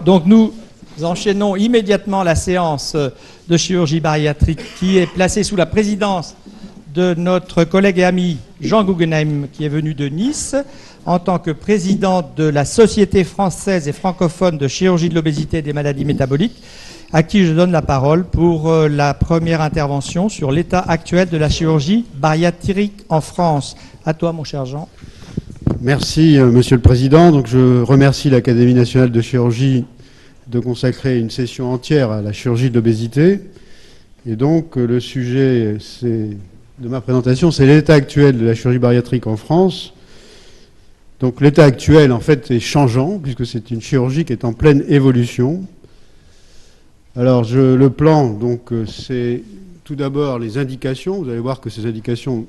Donc nous enchaînons immédiatement la séance de chirurgie bariatrique qui est placée sous la présidence de notre collègue et ami Jean Guggenheim, qui est venu de Nice en tant que président de la Société française et francophone de chirurgie de l'obésité et des maladies métaboliques, à qui je donne la parole pour la première intervention sur l'état actuel de la chirurgie bariatrique en France. À toi, mon cher Jean. Merci, Monsieur le Président. Donc, je remercie l'Académie nationale de chirurgie de consacrer une session entière à la chirurgie de l'obésité. Et donc, le sujet de ma présentation, c'est l'état actuel de la chirurgie bariatrique en France. Donc, l'état actuel, en fait, est changeant, puisque c'est une chirurgie qui est en pleine évolution. Alors, le plan, donc, c'est tout d'abord les indications. Vous allez voir que ces indications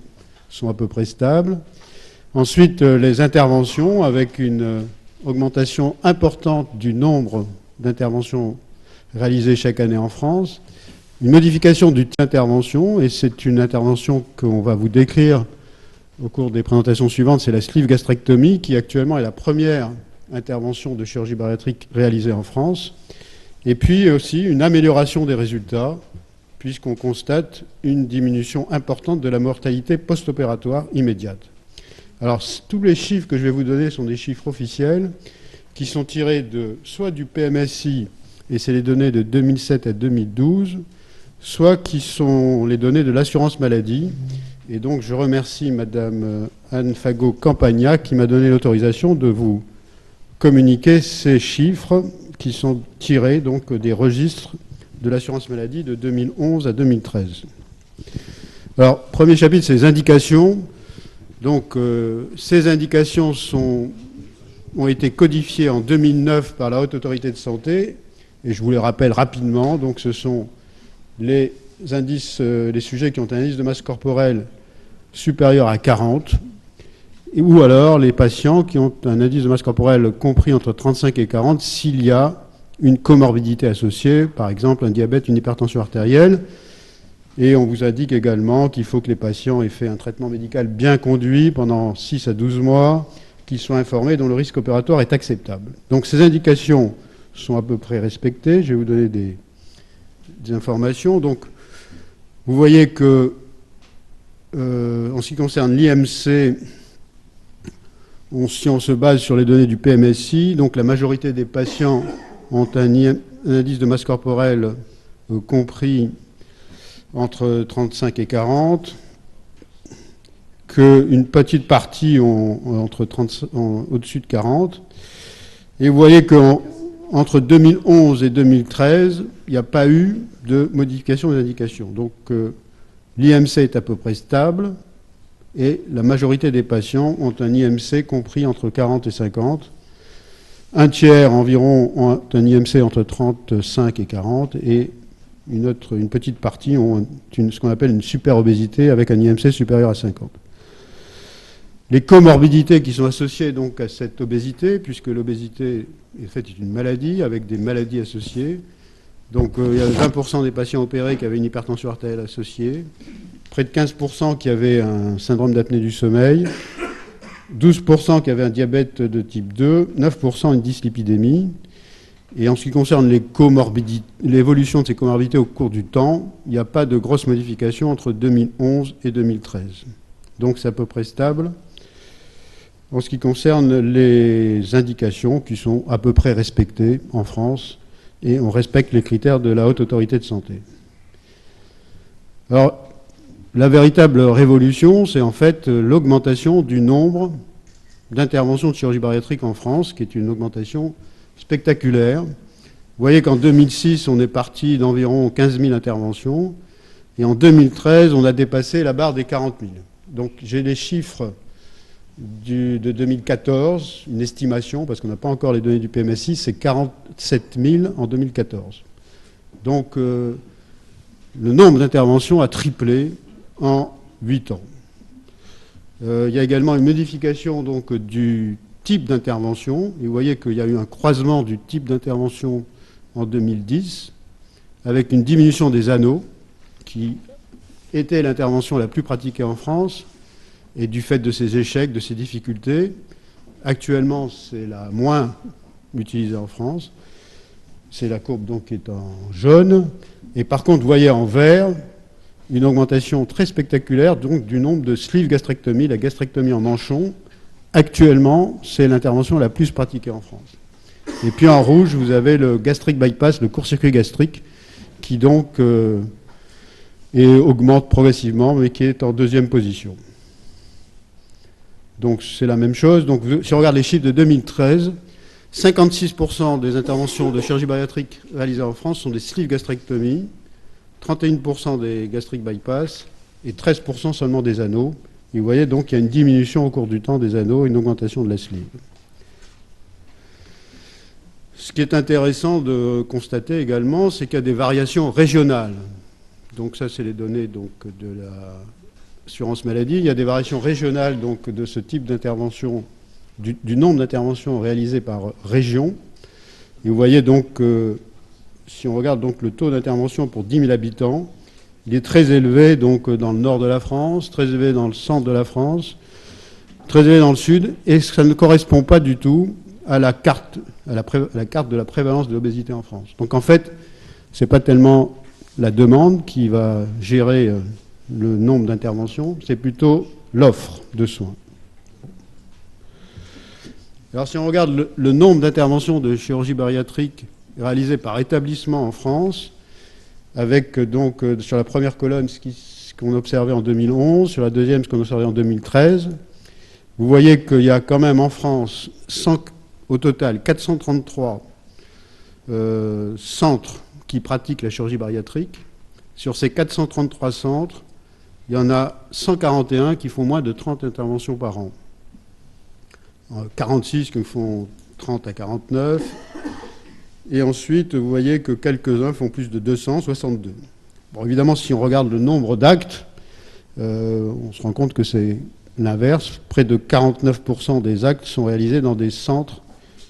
sont à peu près stables. Ensuite, les interventions, avec une augmentation importante du nombre d'interventions réalisées chaque année en France. Une modification du type d'intervention, et c'est une intervention qu'on va vous décrire au cours des présentations suivantes, c'est la sleeve gastrectomie, qui actuellement est la première intervention de chirurgie bariatrique réalisée en France. Et puis aussi une amélioration des résultats, puisqu'on constate une diminution importante de la mortalité post-opératoire immédiate. Alors, tous les chiffres que je vais vous donner sont des chiffres officiels qui sont tirés soit du PMSI, et c'est les données de 2007 à 2012, soit qui sont les données de l'assurance maladie. Et donc, je remercie Madame Anne Fagot-Campagna qui m'a donné l'autorisation de vous communiquer ces chiffres qui sont tirés donc des registres de l'assurance maladie de 2011 à 2013. Alors, premier chapitre, c'est les indications. Donc, ces indications ont été codifiées en 2009 par la Haute Autorité de Santé, et je vous les rappelle rapidement. Donc, ce sont les sujets qui ont un indice de masse corporelle supérieur à 40, ou alors les patients qui ont un indice de masse corporelle compris entre 35 et 40 s'il y a une comorbidité associée, par exemple un diabète, une hypertension artérielle. Et on vous indique également qu'il faut que les patients aient fait un traitement médical bien conduit pendant 6 à 12 mois, qu'ils soient informés, dont le risque opératoire est acceptable. Donc ces indications sont à peu près respectées. Je vais vous donner des informations. Donc vous voyez que en ce qui concerne l'IMC, si on se base sur les données du PMSI, donc la majorité des patients ont un indice de masse corporelle compris entre 35 et 40, qu'une petite partie ont au-dessus de 40. Et vous voyez qu'entre 2011 et 2013, il n'y a pas eu de modification des indications. Donc l'IMC est à peu près stable et la majorité des patients ont un IMC compris entre 40 et 50. Un tiers environ ont un IMC entre 35 et 40 et une petite partie ont ce qu'on appelle une superobésité avec un IMC supérieur à 50. Les comorbidités qui sont associées donc à cette obésité, puisque l'obésité en fait est une maladie avec des maladies associées. Donc il y a 20% des patients opérés qui avaient une hypertension artérielle associée, près de 15% qui avaient un syndrome d'apnée du sommeil, 12% qui avaient un diabète de type 2, 9% une dyslipidémie. Et en ce qui concerne les comorbidités, l'évolution de ces comorbidités au cours du temps, il n'y a pas de grosses modifications entre 2011 et 2013. Donc c'est à peu près stable. En ce qui concerne les indications qui sont à peu près respectées en France, et on respecte les critères de la Haute Autorité de Santé. Alors, la véritable révolution, c'est en fait l'augmentation du nombre d'interventions de chirurgie bariatrique en France, qui est une augmentation spectaculaire. Vous voyez qu'en 2006, on est parti d'environ 15 000 interventions, et en 2013, on a dépassé la barre des 40 000. Donc j'ai les chiffres de 2014, une estimation, parce qu'on n'a pas encore les données du PMSI, c'est 47 000 en 2014. Donc le nombre d'interventions a triplé en 8 ans. Il y a également une modification donc, du type d'intervention. Et vous voyez qu'il y a eu un croisement du type d'intervention en 2010, avec une diminution des anneaux, qui était l'intervention la plus pratiquée en France, et du fait de ses échecs, de ses difficultés, actuellement c'est la moins utilisée en France. c'est la courbe donc qui est en jaune. Et par contre, vous voyez en vert une augmentation très spectaculaire donc, du nombre de sleeve gastrectomie, la gastrectomie en manchon. Actuellement, c'est l'intervention la plus pratiquée en France. Et puis en rouge, vous avez le gastric bypass, le court-circuit gastrique, qui donc augmente progressivement, mais qui est en deuxième position. Donc c'est la même chose. Donc si on regarde les chiffres de 2013, 56% des interventions de chirurgie bariatrique réalisées en France sont des sleeve gastrectomies, 31% des gastric bypass et 13% seulement des anneaux. Et vous voyez donc qu'il y a une diminution au cours du temps des anneaux et une augmentation de la sleeve. Ce qui est intéressant de constater également, c'est qu'il y a des variations régionales. Donc ça, c'est les données donc, de l'assurance maladie. Il y a des variations régionales donc, de ce type d'intervention, du nombre d'interventions réalisées par région. Et vous voyez donc, si on regarde donc, le taux d'intervention pour 10 000 habitants, il est très élevé donc, dans le nord de la France, très élevé dans le centre de la France, très élevé dans le sud, et ça ne correspond pas du tout à la carte de la prévalence de l'obésité en France. Donc en fait, ce n'est pas tellement la demande qui va gérer le nombre d'interventions, c'est plutôt l'offre de soins. Alors si on regarde le nombre d'interventions de chirurgie bariatrique réalisées par établissement en France, avec donc sur la première colonne ce qu'on observait en 2011, sur la deuxième ce qu'on observait en 2013, vous voyez qu'il y a quand même en France au total 433 centres qui pratiquent la chirurgie bariatrique. Sur ces 433 centres, il y en a 141 qui font moins de 30 interventions par an. 46 qui font 30 à 49. Et ensuite, vous voyez que quelques-uns font plus de 262. Bon, évidemment, si on regarde le nombre d'actes, on se rend compte que c'est l'inverse. Près de 49% des actes sont réalisés dans des centres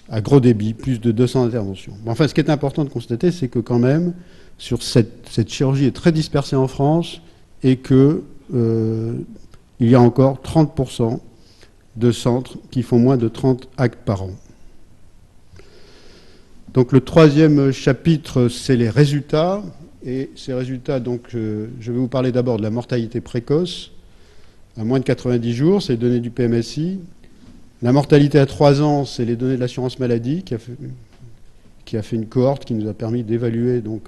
à gros débit, plus de 200 interventions. Bon, enfin, ce qui est important de constater, c'est que quand même, sur cette chirurgie est très dispersée en France et qu'il y a encore 30% de centres qui font moins de 30 actes par an. Donc le troisième chapitre, c'est les résultats. Et ces résultats, donc, je vais vous parler d'abord de la mortalité précoce à moins de 90 jours, c'est les données du PMSI. La mortalité à 3 ans, c'est les données de l'assurance maladie qui a fait une cohorte qui nous a permis d'évaluer donc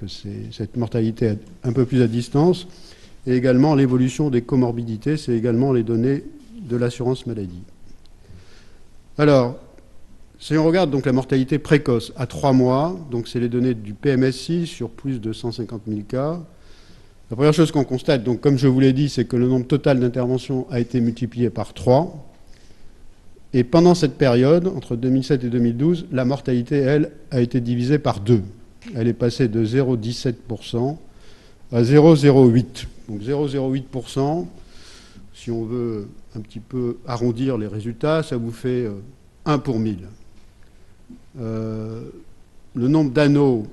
cette mortalité un peu plus à distance. Et également l'évolution des comorbidités, c'est également les données de l'assurance maladie. Alors, si on regarde donc la mortalité précoce à 3 mois, donc c'est les données du PMSI sur plus de 150 000 cas. La première chose qu'on constate, donc comme je vous l'ai dit, c'est que le nombre total d'interventions a été multiplié par 3. Et pendant cette période, entre 2007 et 2012, la mortalité, elle, a été divisée par 2. Elle est passée de 0,17% à 0,08%. Donc 0,08%, si on veut un petit peu arrondir les résultats, ça vous fait 1 pour 1000. Le nombre d'anneaux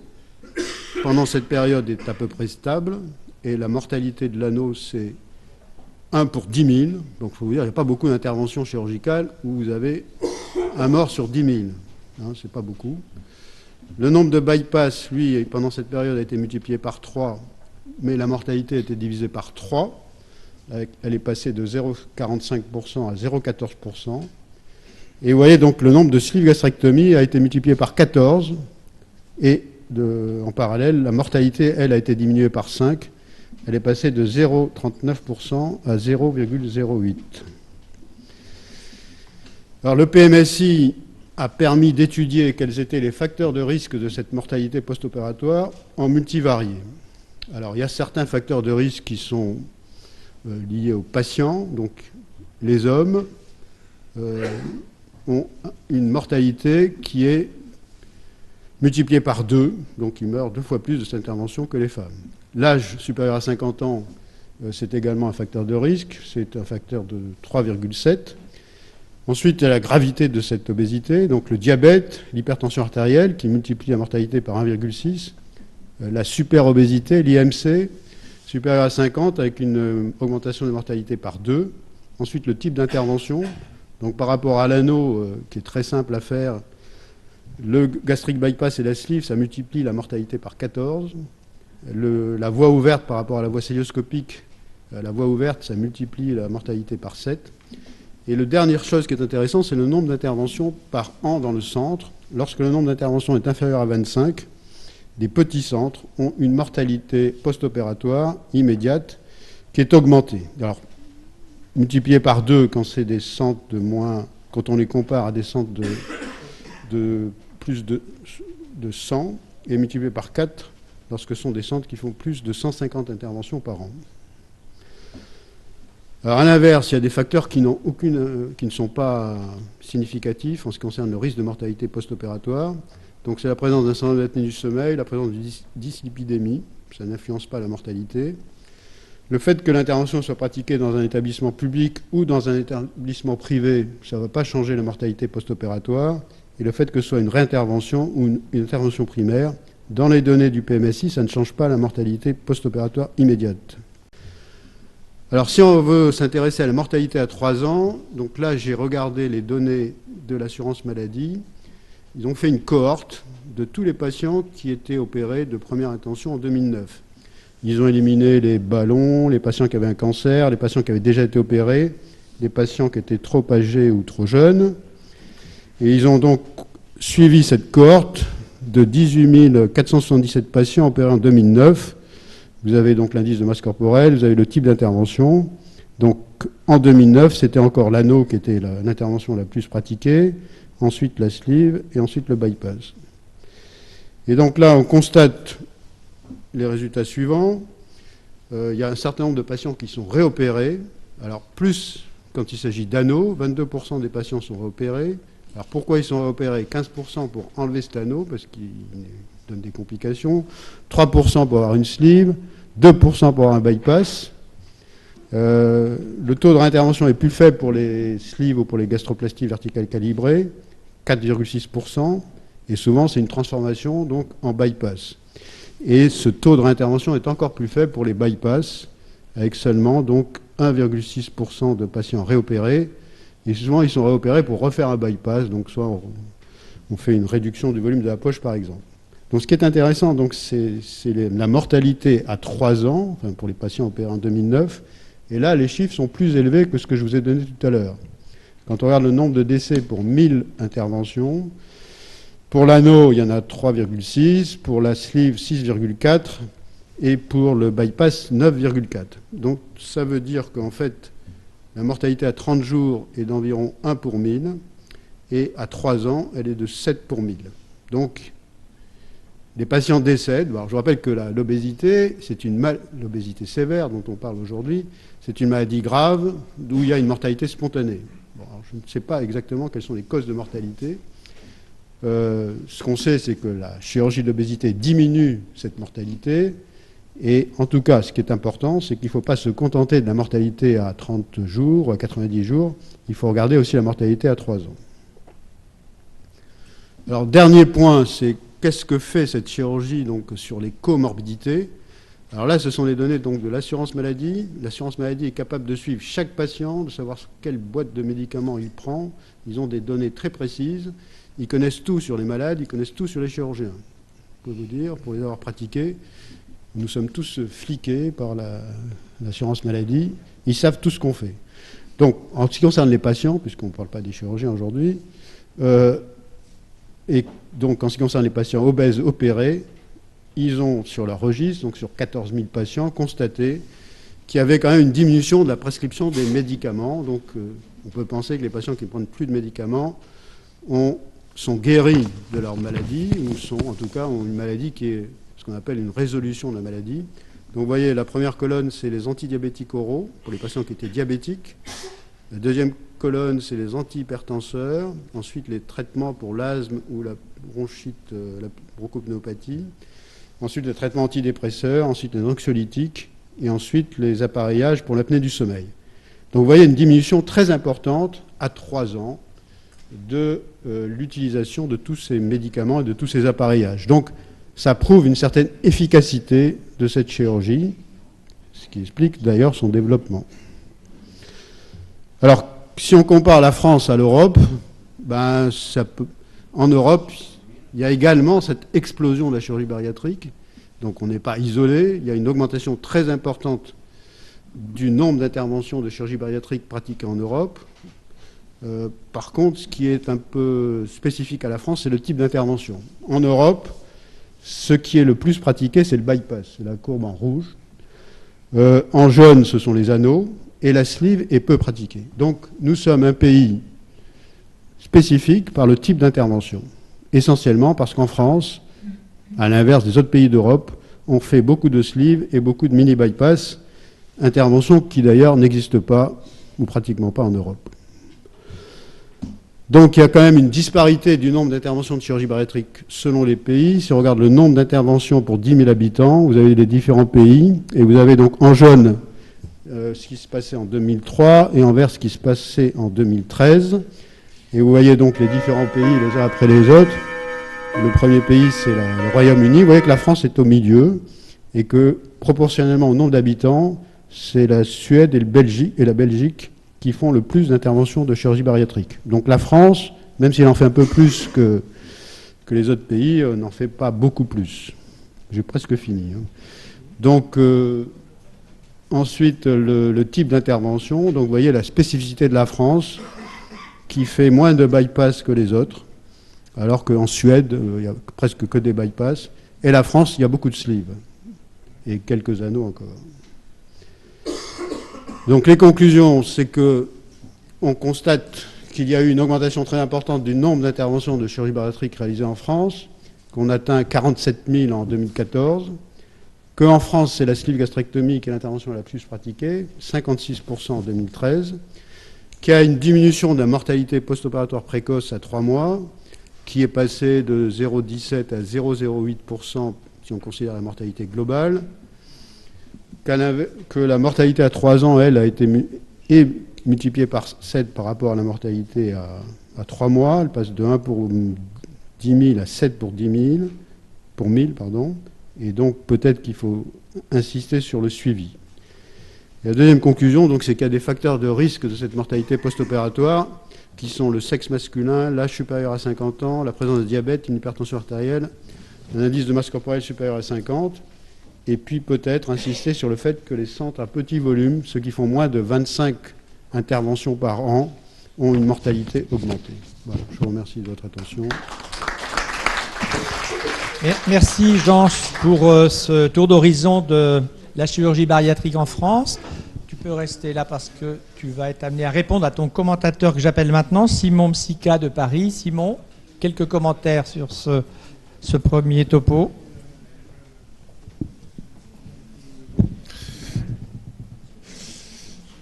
pendant cette période est à peu près stable, et la mortalité de l'anneau, c'est 1 pour 10 000. Donc il faut vous dire, il n'y a pas beaucoup d'interventions chirurgicales où vous avez un mort sur 10 000. Hein, c'est pas beaucoup. Le nombre de bypass, lui, pendant cette période, a été multiplié par 3, mais la mortalité a été divisée par 3. Elle est passée de 0,45% à 0,14%. Et vous voyez donc le nombre de sleeve gastrectomies a été multiplié par 14. Et en parallèle, la mortalité, elle, a été diminuée par 5. Elle est passée de 0,39% à 0,08%. Alors le PMSI a permis d'étudier quels étaient les facteurs de risque de cette mortalité post-opératoire en multivarié. Alors il y a certains facteurs de risque qui sont liés aux patients. Donc les hommes ont une mortalité qui est multipliée par 2, donc ils meurent 2 fois plus de cette intervention que les femmes. L'âge supérieur à 50 ans, c'est également un facteur de risque, c'est un facteur de 3,7. Ensuite, il y a la gravité de cette obésité, donc le diabète, l'hypertension artérielle qui multiplie la mortalité par 1,6, la superobésité, l'IMC, supérieur à 50 avec une augmentation de mortalité par 2. Ensuite, le type d'intervention, donc par rapport à l'anneau qui est très simple à faire, Le gastric bypass et la sleeve, ça multiplie la mortalité par 14. La voie ouverte par rapport à la voie cœlioscopique, la voie ouverte, ça multiplie la mortalité par 7. Et la dernière chose qui est intéressante, c'est le nombre d'interventions par an dans le centre. Lorsque le nombre d'interventions est inférieur à 25, des petits centres ont une mortalité post-opératoire immédiate qui est augmentée. Alors, multiplié par 2 quand c'est des centres de moins, quand on les compare à des centres de plus de 100, et multiplié par 4 lorsque ce sont des centres qui font plus de 150 interventions par an. Alors à l'inverse, il y a des facteurs qui ne sont pas significatifs en ce qui concerne le risque de mortalité post-opératoire. Donc c'est la présence d'un syndrome d'apnée du sommeil, la présence d'une dyslipidémie, ça n'influence pas la mortalité. Le fait que l'intervention soit pratiquée dans un établissement public ou dans un établissement privé, ça ne va pas changer la mortalité post-opératoire. Et le fait que ce soit une réintervention ou une intervention primaire, dans les données du PMSI, ça ne change pas la mortalité post-opératoire immédiate. Alors si on veut s'intéresser à la mortalité à 3 ans, donc là j'ai regardé les données de l'assurance maladie. Ils ont fait une cohorte de tous les patients qui étaient opérés de première intention en 2009. Ils ont éliminé les ballons, les patients qui avaient un cancer, les patients qui avaient déjà été opérés, les patients qui étaient trop âgés ou trop jeunes. Et ils ont donc suivi cette cohorte de 18 477 patients opérés en 2009. Vous avez donc l'indice de masse corporelle, vous avez le type d'intervention. Donc en 2009, c'était encore l'anneau qui était l'intervention la plus pratiquée, ensuite la sleeve et ensuite le bypass. Et donc là, on constate les résultats suivants. Il y a un certain nombre de patients qui sont réopérés. Alors plus quand il s'agit d'anneaux, 22% des patients sont réopérés. Alors pourquoi ils sont réopérés? 15% pour enlever cet anneau, parce qu'il donne des complications, 3% pour avoir une sleeve, 2% pour avoir un bypass. Le taux de réintervention est plus faible pour les sleeves ou pour les gastroplasties verticales calibrées, 4,6%, et souvent c'est une transformation donc en bypass. Et ce taux de réintervention est encore plus faible pour les bypass, avec seulement donc 1,6% de patients réopérés. Et souvent, ils sont réopérés pour refaire un bypass, donc soit on fait une réduction du volume de la poche, par exemple. Donc ce qui est intéressant, donc, c'est la mortalité à 3 ans, enfin, pour les patients opérés en 2009, et là, les chiffres sont plus élevés que ce que je vous ai donné tout à l'heure. Quand on regarde le nombre de décès pour 1000 interventions, pour l'anneau, il y en a 3,6, pour la sleeve, 6,4, et pour le bypass, 9,4. Donc ça veut dire qu'en fait, la mortalité à 30 jours est d'environ 1 pour 1000, et à 3 ans, elle est de 7 pour 1000. Donc, les patients décèdent. Alors, je rappelle que l'obésité, l'obésité sévère dont on parle aujourd'hui, c'est une maladie grave où il y a une mortalité spontanée. Bon, alors, je ne sais pas exactement quelles sont les causes de mortalité. Ce qu'on sait, c'est que la chirurgie de l'obésité diminue cette mortalité. Et en tout cas, ce qui est important, c'est qu'il ne faut pas se contenter de la mortalité à 30 jours, à 90 jours. Il faut regarder aussi la mortalité à 3 ans. Alors, dernier point, c'est qu'est-ce que fait cette chirurgie donc, sur les comorbidités. Alors là, ce sont les données donc, de l'assurance maladie. L'assurance maladie est capable de suivre chaque patient, de savoir quelle boîte de médicaments il prend. Ils ont des données très précises. Ils connaissent tout sur les malades, ils connaissent tout sur les chirurgiens. Je peux vous dire, pour les avoir pratiqués, nous sommes tous fliqués par l'assurance maladie. Ils savent tout ce qu'on fait. Donc, en ce qui concerne les patients, puisqu'on ne parle pas des chirurgiens aujourd'hui, et donc en ce qui concerne les patients obèses opérés, ils ont sur leur registre, donc sur 14 000 patients, constaté qu'il y avait quand même une diminution de la prescription des médicaments. Donc, on peut penser que les patients qui ne prennent plus de médicaments sont guéris de leur maladie, ou en tout cas ont une maladie qui est ce qu'on appelle une résolution de la maladie. Donc vous voyez, la première colonne, c'est les antidiabétiques oraux, pour les patients qui étaient diabétiques. La deuxième colonne, c'est les antihypertenseurs. Ensuite, les traitements pour l'asthme ou la bronchite, la bronchopnéopathie. Ensuite, les traitements antidépresseurs. Ensuite, les anxiolytiques. Et ensuite, les appareillages pour l'apnée du sommeil. Donc vous voyez une diminution très importante à 3 ans de l'utilisation de tous ces médicaments et de tous ces appareillages. Donc, ça prouve une certaine efficacité de cette chirurgie, ce qui explique d'ailleurs son développement. Alors, si on compare la France à l'Europe, en Europe, il y a également cette explosion de la chirurgie bariatrique. Donc on n'est pas isolé. Il y a une augmentation très importante du nombre d'interventions de chirurgie bariatrique pratiquées en Europe. Par contre, ce qui est un peu spécifique à la France, c'est le type d'intervention. En Europe, ce qui est le plus pratiqué, c'est le bypass. C'est la courbe en rouge. En jaune, ce sont les anneaux. Et la sleeve est peu pratiquée. Donc nous sommes un pays spécifique par le type d'intervention. Essentiellement parce qu'en France, à l'inverse des autres pays d'Europe, on fait beaucoup de sleeve et beaucoup de mini-bypass, interventions qui d'ailleurs n'existent pas ou pratiquement pas en Europe. Donc il y a quand même une disparité du nombre d'interventions de chirurgie bariatrique selon les pays. Si on regarde le nombre d'interventions pour 10 000 habitants, vous avez les différents pays, et vous avez donc en jaune ce qui se passait en 2003 et en vert ce qui se passait en 2013. Et vous voyez donc les différents pays les uns après les autres. Le premier pays, c'est le Royaume-Uni. Vous voyez que la France est au milieu et que proportionnellement au nombre d'habitants, c'est la Suède et la Belgique qui font le plus d'interventions de chirurgie bariatrique. Donc la France, même s'il en fait un peu plus que les autres pays, n'en fait pas beaucoup plus. J'ai presque fini. Donc ensuite, le type d'intervention. Donc vous voyez la spécificité de la France qui fait moins de bypass que les autres, alors qu'en Suède, il n'y a presque que des bypass. Et la France, il y a beaucoup de sleeves. Et quelques anneaux encore. Donc les conclusions, c'est qu'on constate qu'il y a eu une augmentation très importante du nombre d'interventions de chirurgie bariatrique réalisées en France, qu'on atteint 47 000 en 2014, qu'en France, c'est la sleeve gastrectomie qui est l'intervention la plus pratiquée, 56% en 2013, qu'il y a une diminution de la mortalité post-opératoire précoce à 3 mois, qui est passée de 0,17 à 0,08% si on considère la mortalité globale, que la mortalité à 3 ans, elle, a été multipliée par 7 par rapport à la mortalité à 3 mois. Elle passe de 1 pour 10 000 à 7 pour 10 000, pour 1000, pardon. Et donc, peut-être qu'il faut insister sur le suivi. Et la deuxième conclusion, donc, c'est qu'il y a des facteurs de risque de cette mortalité post-opératoire qui sont le sexe masculin, l'âge supérieur à 50 ans, la présence de diabète, une hypertension artérielle, un indice de masse corporelle supérieur à 50, et puis peut-être insister sur le fait que les centres à petit volume, ceux qui font moins de 25 interventions par an, ont une mortalité augmentée. Voilà, je vous remercie de votre attention. Merci Jean pour ce tour d'horizon de la chirurgie bariatrique en France. Tu peux rester là parce que tu vas être amené à répondre à ton commentateur que j'appelle maintenant, Simon Msika de Paris. Simon, quelques commentaires sur ce premier topo.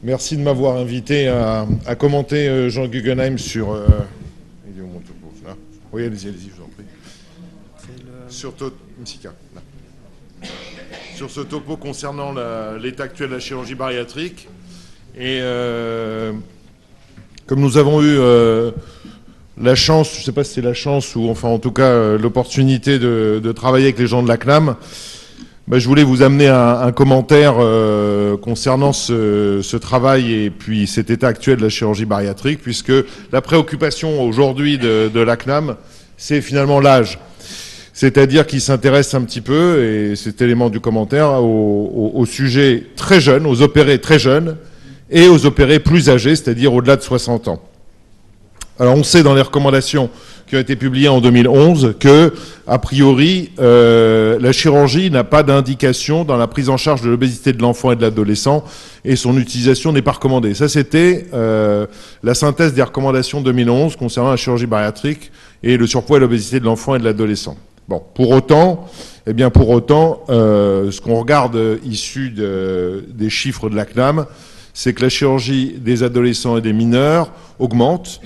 Merci de m'avoir invité à commenter Jean Guggenheim sur... il est où mon topo là? Oui, allez-y, je vous en prie. Sur Msika, là. Sur ce topo concernant l'état actuel de la chirurgie bariatrique. Et comme nous avons eu la chance, je ne sais pas si c'est la chance ou enfin en tout cas l'opportunité de travailler avec les gens de la CNAM, je voulais vous amener un commentaire concernant ce travail et puis cet état actuel de la chirurgie bariatrique, puisque la préoccupation aujourd'hui de la CNAM, c'est finalement l'âge. C'est-à-dire qu'il s'intéresse un petit peu, et cet élément du commentaire, aux sujets très jeunes, aux opérés très jeunes, et aux opérés plus âgés, c'est-à-dire au-delà de 60 ans. Alors on sait dans les recommandations qui ont été publiées en 2011 que, a priori, la chirurgie n'a pas d'indication dans la prise en charge de l'obésité de l'enfant et de l'adolescent, et son utilisation n'est pas recommandée. Ça, c'était la synthèse des recommandations 2011 concernant la chirurgie bariatrique et le surpoids et l'obésité de l'enfant et de l'adolescent. Bon, pour autant, ce qu'on regarde issu des chiffres de la CNAM, c'est que la chirurgie des adolescents et des mineurs augmente.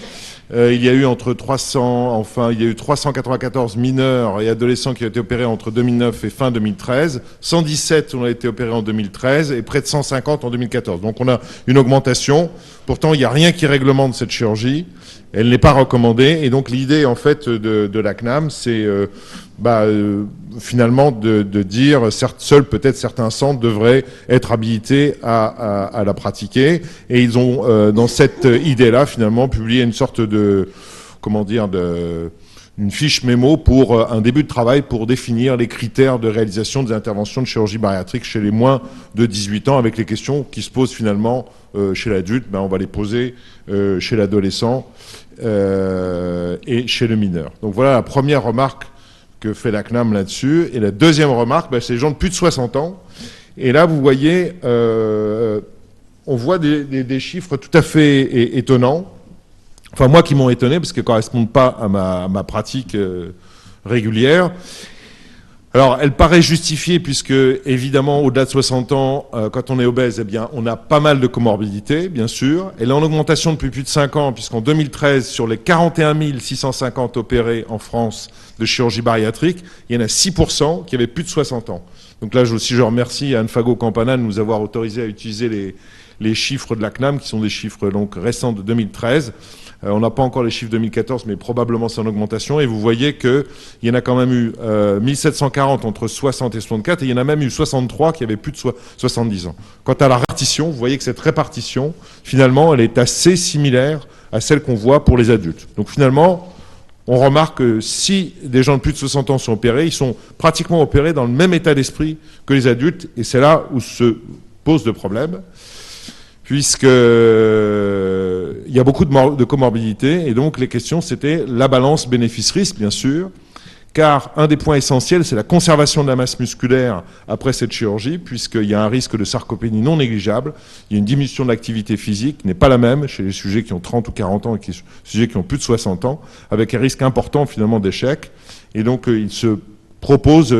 Il y a eu 394 mineurs et adolescents qui ont été opérés entre 2009 et fin 2013. 117 ont été opérés en 2013 et près de 150 en 2014. Donc on a une augmentation. Pourtant, il n'y a rien qui réglemente cette chirurgie. Elle n'est pas recommandée. Et donc l'idée, en fait, de la CNAM, c'est finalement de dire seuls peut-être certains centres devraient être habilités à la pratiquer. Et ils ont, dans cette idée-là, finalement, publié une sorte de une fiche mémo pour un début de travail pour définir les critères de réalisation des interventions de chirurgie bariatrique chez les moins de 18 ans, avec les questions qui se posent finalement chez l'adulte, on va les poser chez l'adolescent et chez le mineur. Donc voilà la première remarque que fait la CNAM là-dessus. Et la deuxième remarque, c'est les gens de plus de 60 ans. Et là, vous voyez, on voit des chiffres tout à fait étonnants. Enfin, moi qui m'ont étonné, parce qu'ils ne correspondent pas à ma pratique régulière. Alors, elle paraît justifiée, puisque, évidemment, au-delà de 60 ans, quand on est obèse, eh bien, on a pas mal de comorbidités, bien sûr. Elle est en augmentation depuis plus de 5 ans, puisqu'en 2013, sur les 41 650 opérés en France de chirurgie bariatrique, il y en a 6% qui avaient plus de 60 ans. Donc là, je remercie Anne Fago-Campana de nous avoir autorisé à utiliser les chiffres de la CNAM, qui sont des chiffres donc récents de 2013. On n'a pas encore les chiffres 2014, mais probablement c'est en augmentation. Et vous voyez qu'il y en a quand même eu 1740 entre 60 et 64, et il y en a même eu 63 qui avaient plus de 70 ans. Quant à la répartition, vous voyez que cette répartition, finalement, elle est assez similaire à celle qu'on voit pour les adultes. Donc finalement, on remarque que si des gens de plus de 60 ans sont opérés, ils sont pratiquement opérés dans le même état d'esprit que les adultes, et c'est là où se pose le problème, puisque il y a beaucoup de comorbidités, et donc les questions, c'était la balance bénéfice-risque, bien sûr, car un des points essentiels, c'est la conservation de la masse musculaire après cette chirurgie, puisqu'il y a un risque de sarcopénie non négligeable, il y a une diminution de l'activité physique, qui n'est pas la même chez les sujets qui ont 30 ou 40 ans et les sujets qui ont plus de 60 ans, avec un risque important finalement d'échec, et donc il se propose,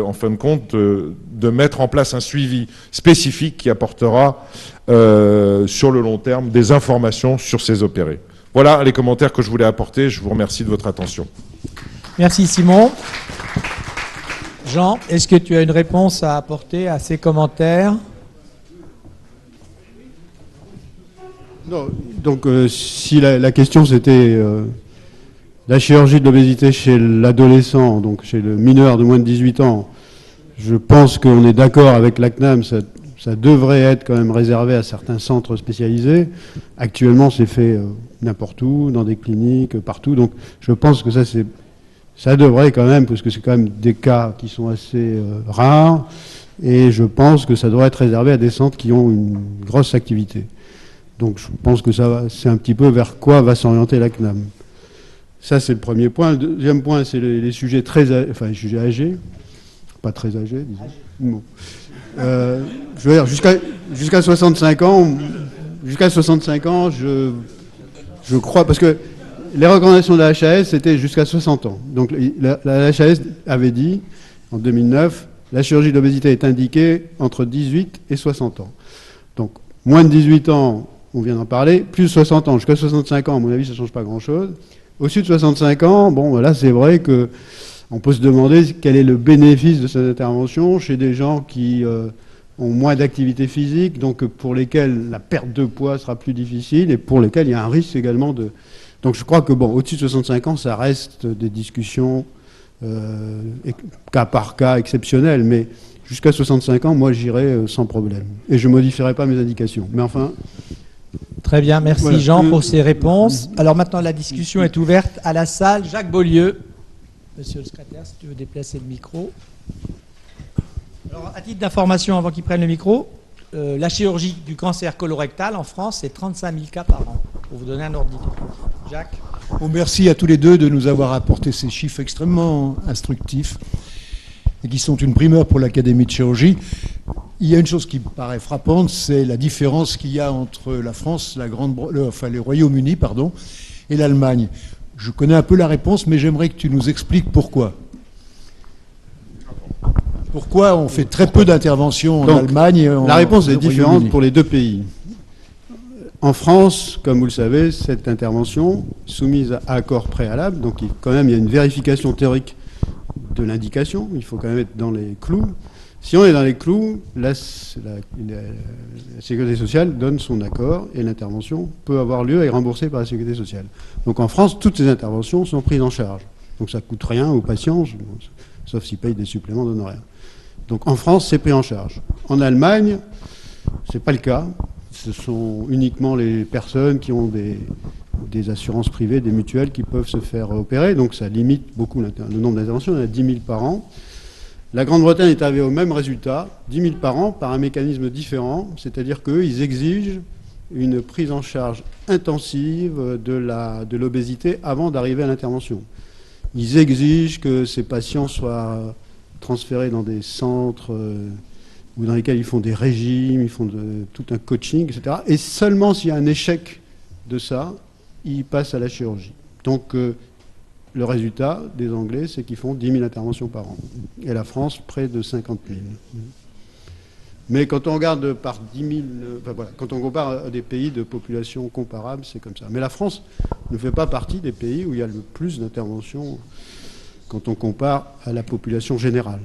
en fin de compte, de mettre en place un suivi spécifique qui apportera sur le long terme des informations sur ces opérés. Voilà les commentaires que je voulais apporter. Je vous remercie de votre attention. Merci Simon. Jean, est-ce que tu as une réponse à apporter à ces commentaires? Non, donc si la question c'était la chirurgie de l'obésité chez l'adolescent, donc chez le mineur de moins de 18 ans, je pense qu'on est d'accord avec la CNAM, ça devrait être quand même réservé à certains centres spécialisés. Actuellement, c'est fait n'importe où, dans des cliniques, partout. Donc je pense que ça devrait quand même, parce que c'est quand même des cas qui sont assez rares, et je pense que ça devrait être réservé à des centres qui ont une grosse activité. Donc je pense que c'est un petit peu vers quoi va s'orienter la CNAM. Ça, c'est le premier point. Le deuxième point, c'est les sujets les sujets âgés. Pas très âgés, disons. Bon. Je veux dire, jusqu'à 65 ans, je crois, parce que les recommandations de la HAS, c'était jusqu'à 60 ans. Donc la HAS avait dit, en 2009, la chirurgie de l'obésité est indiquée entre 18 et 60 ans. Donc, moins de 18 ans, on vient d'en parler, plus de 60 ans, jusqu'à 65 ans, à mon avis, ça ne change pas grand-chose. Au-dessus de 65 ans, bon, là, c'est vrai qu'on peut se demander quel est le bénéfice de cette intervention chez des gens qui ont moins d'activité physique, donc pour lesquels la perte de poids sera plus difficile et pour lesquels il y a un risque également de... Donc je crois que, bon, au-dessus de 65 ans, ça reste des discussions cas par cas exceptionnelles, mais jusqu'à 65 ans, moi, j'irai sans problème. Et je ne modifierai pas mes indications. Mais enfin... Très bien, merci voilà. Jean pour ces réponses. Alors maintenant, la discussion est ouverte à la salle. Jacques Beaulieu. Monsieur le secrétaire, si tu veux déplacer le micro. Alors, à titre d'information, avant qu'il prenne le micro, la chirurgie du cancer colorectal en France, c'est 35 000 cas par an, pour vous donner un ordre d'idée. Jacques. Bon, merci à tous les deux de nous avoir apporté ces chiffres extrêmement instructifs et qui sont une primeur pour l'Académie de chirurgie. Il y a une chose qui me paraît frappante, c'est la différence qu'il y a entre la France, le Royaume-Uni, et l'Allemagne. Je connais un peu la réponse, mais j'aimerais que tu nous expliques pourquoi. Pourquoi on fait très peu d'interventions en Allemagne et en La réponse est différente pour les deux pays. En France, comme vous le savez, cette intervention soumise à accord préalable, donc quand même il y a une vérification théorique de l'indication, il faut quand même être dans les clous. Si on est dans les clous, la Sécurité sociale donne son accord et l'intervention peut avoir lieu et est remboursée par la Sécurité sociale. Donc en France, toutes ces interventions sont prises en charge. Donc ça ne coûte rien aux patients, sauf s'ils payent des suppléments d'honoraires. Donc en France, c'est pris en charge. En Allemagne, ce n'est pas le cas. Ce sont uniquement les personnes qui ont des des assurances privées, des mutuelles qui peuvent se faire opérer. Donc ça limite beaucoup le nombre d'interventions. Il y en a 10 000 par an. La Grande-Bretagne est arrivée au même résultat, 10 000 par an, par un mécanisme différent. C'est-à-dire qu'eux, ils exigent une prise en charge intensive de l'obésité avant d'arriver à l'intervention. Ils exigent que ces patients soient transférés dans des centres ou dans lesquels ils font des régimes, ils font tout un coaching, etc. Et seulement s'il y a un échec de ça, ils passent à la chirurgie. Donc le résultat des Anglais, c'est qu'ils font 10 000 interventions par an. Et la France, près de 50 000. Mais quand on regarde par 10 000, enfin voilà, quand on compare à des pays de population comparable, c'est comme ça. Mais la France ne fait pas partie des pays où il y a le plus d'interventions quand on compare à la population générale.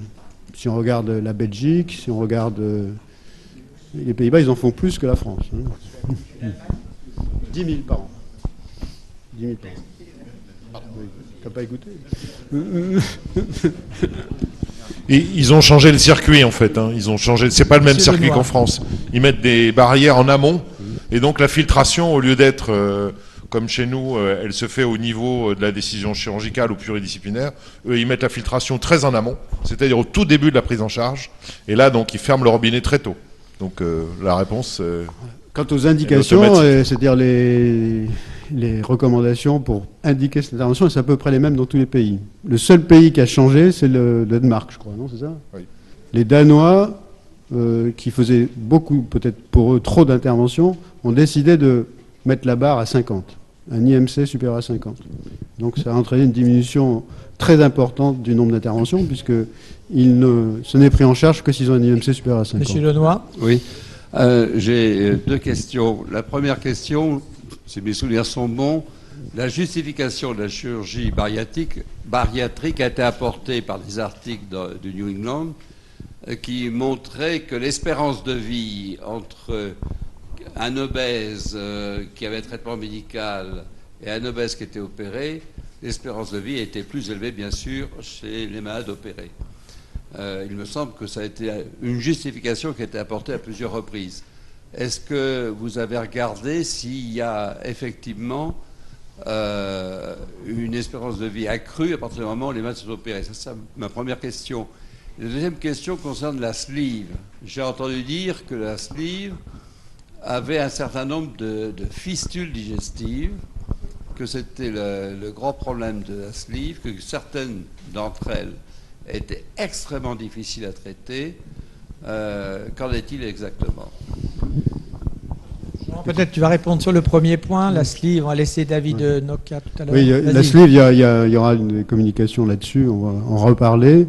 Si on regarde la Belgique, si on regarde les Pays-Bas, ils en font plus que la France. 10 000 par an. 10 000 par an. Oui, t'as pas écouté? Et ils ont changé le circuit en fait. Ils ont changé. C'est pas le même circuit qu'en France. Ils mettent des barrières en amont, et donc la filtration, au lieu d'être comme chez nous, elle se fait au niveau de la décision chirurgicale ou pluridisciplinaire. Eux, ils mettent la filtration très en amont, c'est-à-dire au tout début de la prise en charge. Et là, donc, ils ferment le robinet très tôt. Donc la réponse. Quant aux indications, c'est-à-dire les recommandations pour indiquer cette intervention, c'est à peu près les mêmes dans tous les pays. Le seul pays qui a changé, c'est le Danemark, je crois, non? C'est ça? Oui. Les Danois, qui faisaient beaucoup, peut-être pour eux, trop d'interventions, ont décidé de mettre la barre à 50. Un IMC supérieur à 50. Donc ça a entraîné une diminution très importante du nombre d'interventions, puisque ce n'est pris en charge que s'ils ont un IMC supérieur à 50. Monsieur Lenoir? Oui. J'ai deux questions. La première question, si mes souvenirs sont bons, la justification de la chirurgie bariatrique a été apportée par des articles du New England qui montraient que l'espérance de vie entre un obèse qui avait un traitement médical et un obèse qui était opéré, l'espérance de vie était plus élevée, bien sûr, chez les malades opérés. Il me semble que ça a été une justification qui a été apportée à plusieurs reprises. Est-ce que vous avez regardé s'il y a effectivement une espérance de vie accrue à partir du moment où les malades sont opérés? C'est ma première question. La deuxième question concerne la sleeve. J'ai entendu dire que la sleeve avait un certain nombre de fistules digestives, que c'était le grand problème de la sleeve, que certaines d'entre elles étaient extrêmement difficiles à traiter. Qu'en est-il exactement? Peut-être tu vas répondre sur le premier point, la sleeve. On va laisser David Nocca tout à l'heure. Oui, la sleeve, il y aura une communication là-dessus, on va en reparler.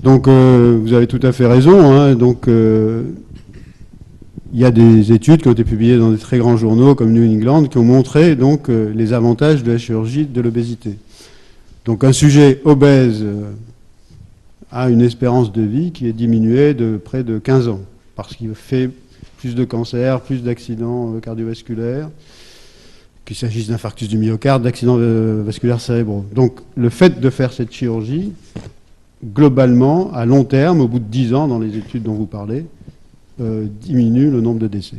Donc, vous avez tout à fait raison. Hein, donc, il y a des études qui ont été publiées dans des très grands journaux comme New England qui ont montré donc les avantages de la chirurgie de l'obésité. Donc, un sujet obèse a une espérance de vie qui est diminuée de près de 15 ans parce qu'il fait plus de cancers, plus d'accidents cardiovasculaires, qu'il s'agisse d'infarctus du myocarde, d'accidents vasculaires cérébraux. Donc le fait de faire cette chirurgie, globalement, à long terme, au bout de 10 ans, dans les études dont vous parlez, diminue le nombre de décès,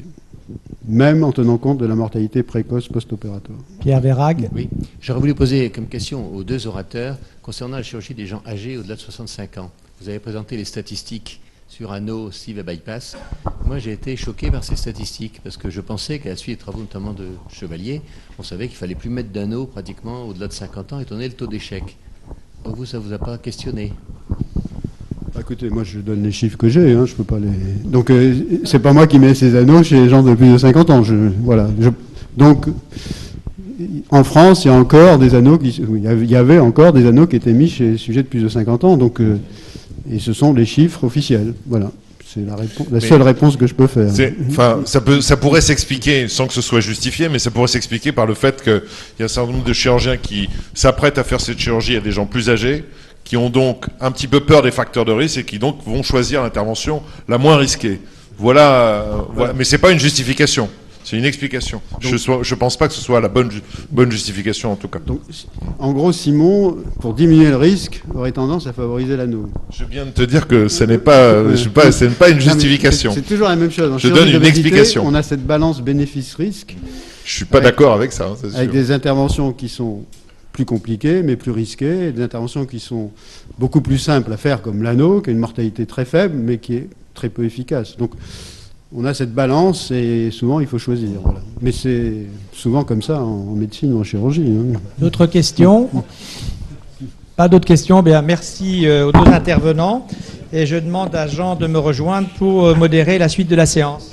même en tenant compte de la mortalité précoce post-opératoire. Pierre Vérag. Oui, j'aurais voulu poser comme question aux deux orateurs concernant la chirurgie des gens âgés au-delà de 65 ans. Vous avez présenté les statistiques sur anneau, sleeve et bypass. Moi, j'ai été choqué par ces statistiques parce que je pensais qu'à la suite des travaux notamment de Chevalier, on savait qu'il fallait plus mettre d'anneau pratiquement au-delà de 50 ans étant donné le taux d'échec. Donc vous, ça vous a pas questionné? Écoutez, moi je donne les chiffres que j'ai, hein, je peux pas les. Donc c'est pas moi qui mets ces anneaux chez les gens de plus de 50 ans. Donc en France, il y a encore des anneaux il y avait encore des anneaux qui étaient mis chez les sujets de plus de 50 ans. Donc et ce sont les chiffres officiels. Voilà. C'est la seule réponse que je peux faire. Enfin, ça pourrait s'expliquer, sans que ce soit justifié, mais ça pourrait s'expliquer par le fait qu'il y a un certain nombre de chirurgiens qui s'apprêtent à faire cette chirurgie à des gens plus âgés, qui ont donc un petit peu peur des facteurs de risque et qui donc vont choisir l'intervention la moins risquée. Voilà. Mais c'est pas une justification. C'est une explication. Donc, je pense pas que ce soit la bonne justification en tout cas. Donc, en gros, Simon, pour diminuer le risque, aurait tendance à favoriser l'anneau. Je viens de te dire que ce n'est pas, ce n'est pas une justification. C'est toujours la même chose. Je donne une explication. On a cette balance bénéfice-risque Je suis pas d'accord avec ça, hein, c'est sûr. Avec des interventions qui sont plus compliquées, mais plus risquées, et des interventions qui sont beaucoup plus simples à faire, comme l'anneau, qui a une mortalité très faible, mais qui est très peu efficace. Donc, on a cette balance, et souvent, il faut choisir. Voilà. Mais c'est souvent comme ça en médecine ou en chirurgie. Hein. D'autres questions? Pas d'autres questions? Bien, merci aux deux intervenants. Et je demande à Jean de me rejoindre pour modérer la suite de la séance.